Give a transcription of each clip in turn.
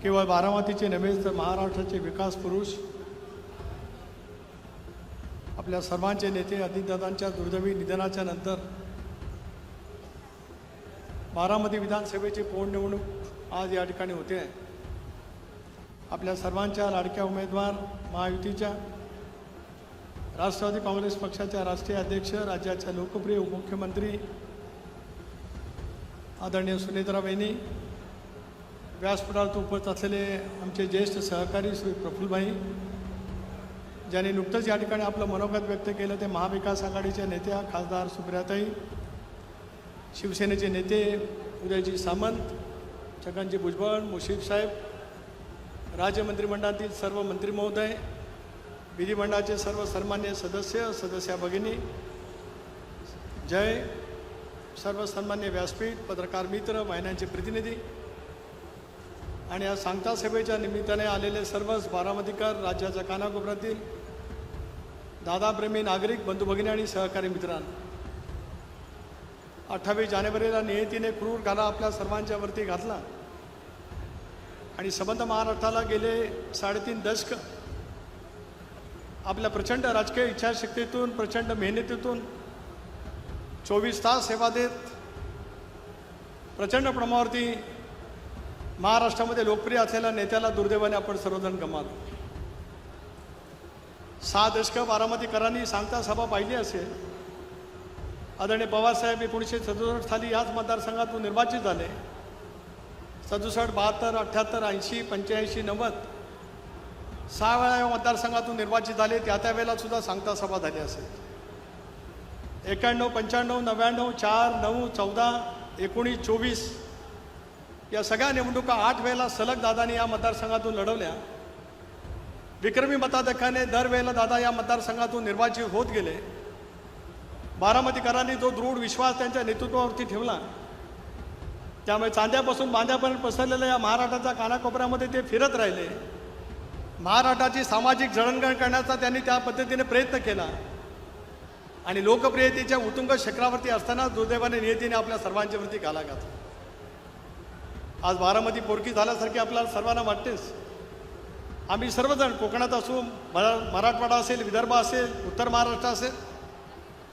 केवळ बारामतीचे नव्हे तर महाराष्ट्राचे विकास पुरुष, आपल्या सर्वांचे नेते अजितदादांच्या दुर्दैवी निधनाच्या नंतर बारामती विधानसभेची पोटनिवडणूक आज या ठिकाणी होते आहे. आपल्या सर्वांच्या लाडक्या उमेदवार, महायुतीच्या राष्ट्रवादी काँग्रेस पक्षाच्या राष्ट्रीय अध्यक्ष, राज्याच्या लोकप्रिय उपमुख्यमंत्री आदरणीय सुनेत्राबाईंनी, व्यासपीठावर उपस्थित असलेले आमचे ज्येष्ठ सहकारी श्री प्रफुल्लभाई, ज्यांनी नुकतंच या ठिकाणी आपलं मनोगत व्यक्त केलं ते महाविकास आघाडीच्या नेत्या खासदार सुप्रियाताई, शिवसेनेचे नेते उदयजी सामंत, छगनजी भुजबळ, मुश्रीफ साहेब, राज्य मंत्रिमंडळातील सर्व मंत्री महोदय, विधिमंडळाचे सर्व सन्मान्य सदस्य भगिनी, जय सर्व सन्मान्य व्यासपीठ, पत्रकार मित्र, वाहिन्यांचे प्रतिनिधी आणि या सांगता सभेच्या निमित्ताने आलेले सर्वच बारामतीकर, राज्याच्या कानाकोपऱ्यातील दादाप्रेमी नागरिक बंधू भगिनी आणि सहकारी मित्रांनो, 28 जानेवारीला नियतीने क्रूर घाला आपल्या सर्वांच्या वरती घातला आणि संबंध महाराष्ट्राला गेले 3.5 दशक आपल्या प्रचंड राजकीय इच्छाशक्तीतून, प्रचंड मेहनतीतून 24 तास सेवा देत प्रचंड प्रमाणावरती महाराष्ट्रामध्ये लोकप्रिय असलेल्या नेत्याला दुर्दैवाने आपण सर्वजण गमावलो. 6 दशक बारामतीकरांनी सांगता सभा पाहिली असेल. आदरणीय पवारसाहेब 1967 साली याच मतदारसंघातून निर्वाचित झाले. 67, 72, 78, 80, 85, 90 6 वेळा या मतदारसंघातून निर्वाचित झाले. त्या वेळेला सुद्धा सांगता सभा झाली असेल. 91, 95, 99, 4, 9, 14, 19, 24 या सगळ्या निवडणुका 8 वेळेला सलग दादानी या मतदारसंघातून लढवल्या. विक्रमी मताधिक्याने दरवेळेला दादा या मतदारसंघातून निर्वाचित होत गेले. बारामतीकरांनी जो दृढ विश्वास त्यांच्या नेतृत्वावरती ठेवला, त्यामुळे चांद्यापासून बांध्यापर्यंत पसरलेल्या या महाराष्ट्राच्या कानाकोपऱ्यामध्ये ते फिरत राहिले. महाराष्ट्राची सामाजिक जडणघडण करण्याचा त्यांनी त्या पद्धतीने प्रयत्न केला आणि लोकप्रियतेच्या उत्तुंग शिखरावरती असताना दुर्दैवाने नियतीने आपल्या सर्वांच्यावरती घाला घातला. आज बारामती पोरकी झाल्यासारखी आपल्याला सर्वांना वाटतेच. आम्ही सर्वजण कोकणात असू, मराठवाडा असेल, विदर्भ असेल, उत्तर महाराष्ट्र असेल,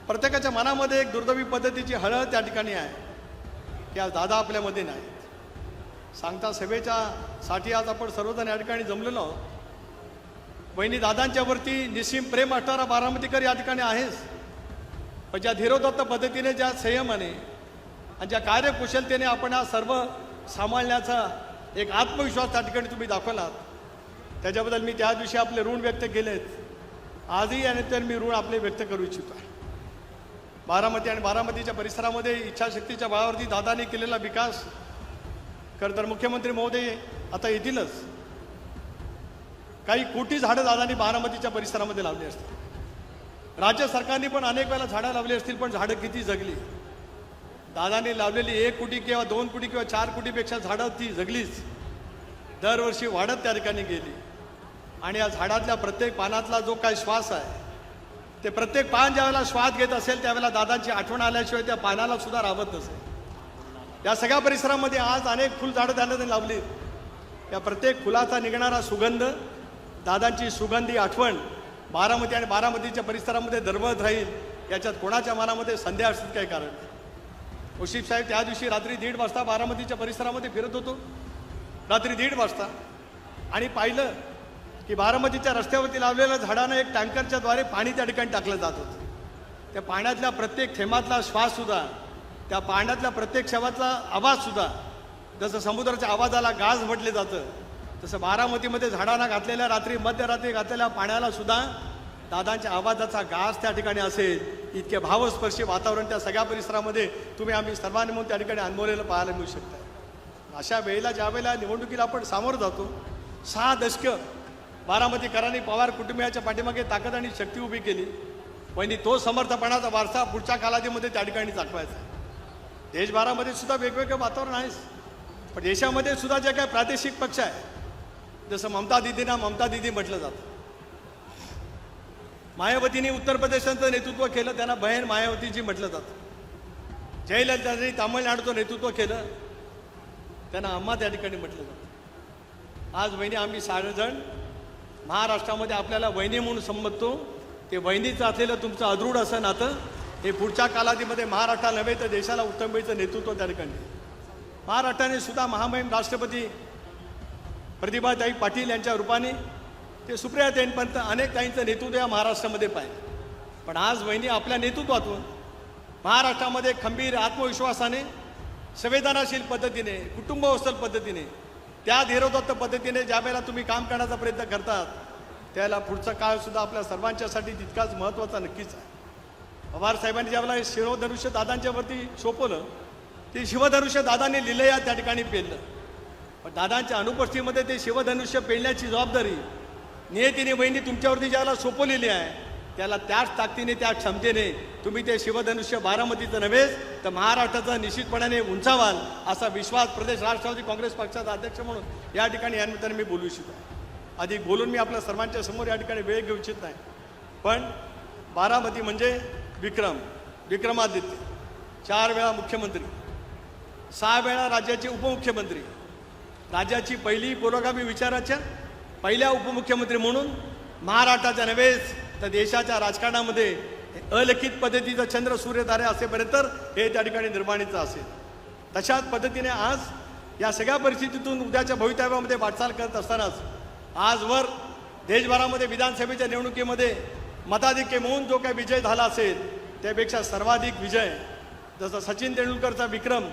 प्रत्येकाच्या मनामध्ये एक दुर्दैवी पद्धतीची हळद त्या ठिकाणी आहे की आज दादा आपल्यामध्ये नाहीत. सांगता सभेच्या साठी आज आपण सर्वजण या ठिकाणी जमलेलो आहोत. वहिनी दादांच्यावरती निस्सीम प्रेम असणारा बारामतीकर या ठिकाणी आहेच, पण ज्या धीरोदत्त पद्धतीने, ज्या संयमाने आणि ज्या कार्यकुशलतेने आपण हा सर्व सांभाळण्याचा एक आत्मविश्वास त्या ठिकाणी तुम्ही दाखवलात, त्याच्याबद्दल मी त्या दिवशी आपले ऋण व्यक्त केलेत. आजही यानंतर मी ऋण आपले व्यक्त करू इच्छितो आहे. बारामती आणि बारामतीच्या परिसरामध्ये इच्छाशक्तीच्या बळावरती दादांनी केलेला विकास, खरं तर मुख्यमंत्री महोदय आता येतीलच. काही कोटी झाडं दादांनी बारामतीच्या परिसरामध्ये लावली असतील. राज्य सरकारने पण अनेक वेळेला झाडं लावली असतील, पण झाडं किती जगली? दादांनी लावलेली 1 कोटी किंवा 2 कोटी किंवा 4 कोटीपेक्षा झाडं ती जगलीच. दरवर्षी वाढत त्या ठिकाणी गेली आणि या झाडातल्या प्रत्येक पानातला जो काही श्वास आहे, ते प्रत्येक पान ज्यावेळेला श्वास घेत असेल त्यावेळेला दादांची आठवण आल्याशिवाय त्या पानाला सुद्धा राहत नसेल. या सगळ्या परिसरामध्ये आज अनेक फुलझाडं त्यांनी लावली. या प्रत्येक फुलाचा निघणारा सुगंध, दादांची सुगंधी आठवण बारामती आणि बारामतीच्या परिसरामध्ये दरवळत राहील, याच्यात कोणाच्या मनामध्ये संदेह असण्याचं काही कारण नाही. मुश्रीफ साहेब त्या दिवशी रात्री 1:30 वाजता बारामतीच्या परिसरामध्ये फिरत होतो, रात्री 1:30 वाजता, आणि पाहिलं की बारामतीच्या रस्त्यावरती लावलेल्या झाडांना एक टँकरच्या द्वारे पाणी त्या ठिकाणी टाकलं जात होतं. त्या पाण्यातल्या प्रत्येक थेंबातला श्वाससुद्धा, त्या पाण्यातल्या प्रत्येक क्षणातला आवाजसुद्धा, जसं समुद्राच्या आवाजाला गाज म्हटले जातं, तसं बारामतीमध्ये झाडांना घातलेल्या रात्री मध्यरात्री घातलेल्या पाण्याला सुद्धा दादांच्या आवाजाचा गाज त्या ठिकाणी असेल. इतके भावस्पर्शी वातावरण त्या सगळ्या परिसरामध्ये तुम्ही आम्ही सर्वांनी म्हणून त्या ठिकाणी अनुभवलेलं पाहायला मिळू शकतं. अशा वेळेला ज्या वेळेला निवडणुकीला आपण सामोरं जातो, 6 दशक बारामतीकरांनी पवार कुटुंबियाच्या पाठीमागे ताकद आणि शक्ती उभी केली. पण तो समर्थपणाचा वारसा पुढच्या कालावधीमध्ये त्या ठिकाणी दाखवायचा. देशभरामध्ये सुद्धा वेगवेगळं वातावरण आहेच, पण देशामध्ये सुद्धा जे काही प्रादेशिक पक्ष आहे, जसं ममता दिदींना ममता दिदी म्हटलं जातं. मायावतींनी उत्तर प्रदेशाचं नेतृत्व केलं, त्यांना बहीण मायावतीजी म्हटलं जातं. जयललितांनी तामिळनाडूचं नेतृत्व केलं, त्यांना अम्मा त्या ठिकाणी म्हटलं जातं. आज वहिनी आम्ही सारेजण महाराष्ट्रामध्ये आपल्याला वहिनी म्हणून संबोधतो. ते वहिनीचं असलेलं तुमचं अदृढ असं नातं हे पुढच्या कालावधीमध्ये महाराष्ट्राला नव्हे तर देशाला उत्तमतेचं नेतृत्व त्या ठिकाणी. महाराष्ट्राने सुद्धा महामहिम राष्ट्रपती प्रतिभाताई पाटील यांच्या रूपाने ते सुप्रियाताईंपर्यंत अनेक ताईंचं नेतृत्व या महाराष्ट्रामध्ये पाहिजे. पण आज वहिनी आपल्या नेतृत्वातून महाराष्ट्रामध्ये खंबीर आत्मविश्वासाने संवेदनाशील पद्धतीने कुटुंबवत्सल पद्धतीने त्या धीरोदत्त पद्धतीने ज्या वेळेला तुम्ही काम करण्याचा प्रयत्न करतात त्याला पुढचा काळ सुद्धा आपल्या सर्वांच्यासाठी तितकाच महत्त्वाचा नक्कीच आहे. पवार साहेबांनी ज्यावेळेला शिवधनुष्य दादांच्या वरती सोपवलं ते शिवधनुष्य दादांनी लिलया त्या ठिकाणी पेललं. पण दादांच्या अनुपस्थितीमध्ये ते शिवधनुष्य पेलण्याची जबाबदारी नियतीने वहिनी तुमच्यावरती ज्याला सोपवलेली आहे त्याला त्याच ताकदीने त्या क्षमतेने तुम्ही ते शिवधनुष्य बारामतीचं नव्हेच तर महाराष्ट्राचा निश्चितपणाने उंचावाल असा विश्वास प्रदेश राष्ट्रवादी काँग्रेस पक्षाचा अध्यक्ष म्हणून या ठिकाणी या निमित्ताने मी बोलू इच्छितो. अधिक बोलून मी आपल्या सर्वांच्या समोर या ठिकाणी वेळ घेऊ इच्छित नाही. पण बारामती म्हणजे विक्रमादित्य 4 वेळा मुख्यमंत्री, 6 वेळा राज्याचे उपमुख्यमंत्री, राज्याची पहिली पुरोगामी विचाराच्या पहिल्या उपमुख्यमंत्री म्हणून महाराष्ट्राच्या नव्हेच तर देशाच्या राजकारणामध्ये अलिखित पद्धतीचं चंद्र सूर्य तारे असेपर्यंत हे त्या ठिकाणी निर्माणीचं असेल. तशाच पद्धतीने आज या सगळ्या परिस्थितीतून उद्याच्या भवितव्यामध्ये वाटचाल करत असतानाच आजवर देशभरामध्ये विधानसभेच्या निवडणुकीमध्ये मताधिक्य म्हणून जो काही विजय झाला असेल त्यापेक्षा सर्वाधिक विजय जसं सचिन तेंडुलकरचा विक्रम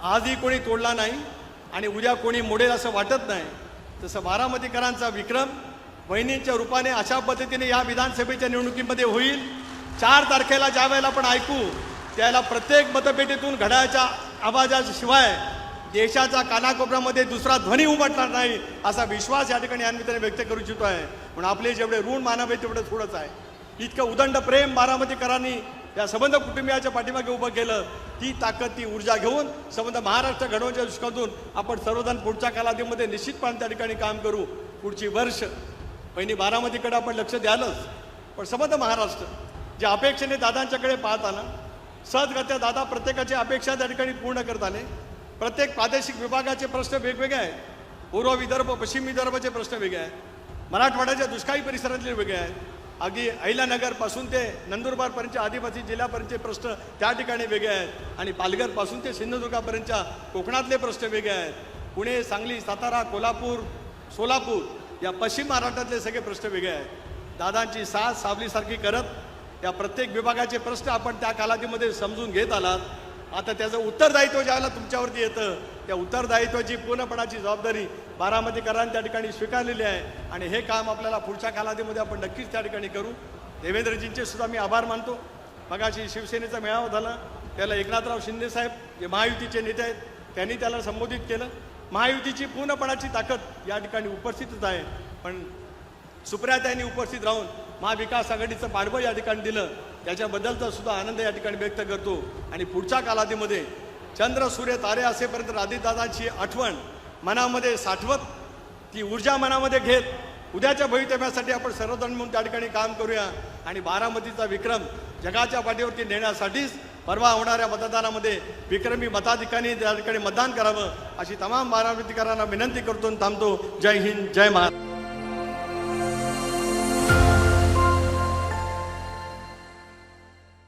आजही कोणी तोडला नाही आणि उद्या कोणी मोडेल असं वाटत नाही तसं बारामतीकरांचा विक्रम वहिनींच्या रूपाने अशा पद्धतीने या विधानसभेच्या निवडणुकीमध्ये होईल. 4 तारखेला ज्या वेळेला आपण ऐकू त्यावेळेला प्रत्येक मतपेटीतून घड्याळाच्या आवाजाशिवाय देशाच्या कानाकोपऱ्यामध्ये दुसरा ध्वनी उमटणार नाही असा विश्वास या ठिकाणी या निमित्ताने व्यक्त करू इच्छितो आहे. म्हणून आपले जेवढे ऋण मानव आहे तेवढं थोडंच आहे. इतकं उदंड प्रेम बारामतीकरांनी या संबंध कुटुंबियाच्या पाठीमागे उभं केलं. ती ताकद ती ऊर्जा घेऊन संबंध महाराष्ट्र घडवण्याच्या दृष्टीतून आपण सर्वजण पुढच्या कालावधीमध्ये निश्चितपणे त्या ठिकाणी काम करू. पुढची वर्ष पहिली बारामतीकडे आपण लक्ष द्यालच पण संबंध महाराष्ट्र ज्या अपेक्षेने दादांच्याकडे पाहत आला सहजगत्या दादा प्रत्येकाची अपेक्षा त्या ठिकाणी पूर्ण करत आले. प्रत्येक प्रादेशिक विभागाचे प्रश्न वेगवेगळे आहेत. पूर्व विदर्भ पश्चिम विदर्भाचे प्रश्न वेगळे आहेत. मराठवाड्याच्या दुष्काळी परिसरातले वेगळे आहेत. अगदी अहिल्यानगरपासून ते नंदुरबारपर्यंतच्या आदिवासी जिल्ह्यापर्यंतचे प्रश्न त्या ठिकाणी वेगळे आहेत आणि पालघरपासून ते सिंधुदुर्गापर्यंतच्या कोकणातले प्रश्न वेगळे आहेत. पुणे सांगली सातारा कोल्हापूर सोलापूर या पश्चिम महाराष्ट्रातले सगळे प्रश्न वेगळे आहेत. दादांची साथ सावलीसारखी करत या प्रत्येक विभागाचे प्रश्न आपण त्या कालावधीमध्ये समजून घेत आलात. आता त्याचं उत्तरदायित्व ज्यावेळेला तुमच्यावरती येतं त्या उत्तरदायित्वाची पूर्णपणाची जबाबदारी बारामतीकरांनी त्या ठिकाणी स्वीकारलेली आहे आणि हे काम आपल्याला पुढच्या कालावधीमध्ये आपण नक्कीच त्या ठिकाणी करू. देवेंद्रजींचे सुद्धा मी आभार मानतो. मगाशी शिवसेनेचा मेळावा झाला त्याला एकनाथराव शिंदे साहेब जे महायुतीचे नेते आहेत त्यांनी त्याला संबोधित केलं. महायुतीची पूर्णपणाची ताकद या ठिकाणी उपस्थितच आहे. पण सुप्रियाताईंनी उपस्थित राहून महाविकास आघाडीचं पाठबळ या ठिकाणी दिलं त्याच्याबद्दलचा सुद्धा आनंद या ठिकाणी व्यक्त करतो. आणि पुढच्या कालावधीमध्ये चंद्र सूर्य तारे असेपर्यंत राधिदादांची आठवण मनामध्ये साठवत ती ऊर्जा मनामध्ये घेत उद्याच्या भवितव्यासाठी आपण सर्वजण म्हणून त्या ठिकाणी काम करूया आणि बारामतीचा विक्रम जगाच्या पाठीवरती नेण्यासाठीच परवा होणाऱ्या मतदानामध्ये विक्रमी मताधिकाऱ्यांनी त्या ठिकाणी मतदान करावं अशी तमाम बारामतीकरांना विनंती करतो. थांबतो. जय हिंद जय महाराष्ट्र.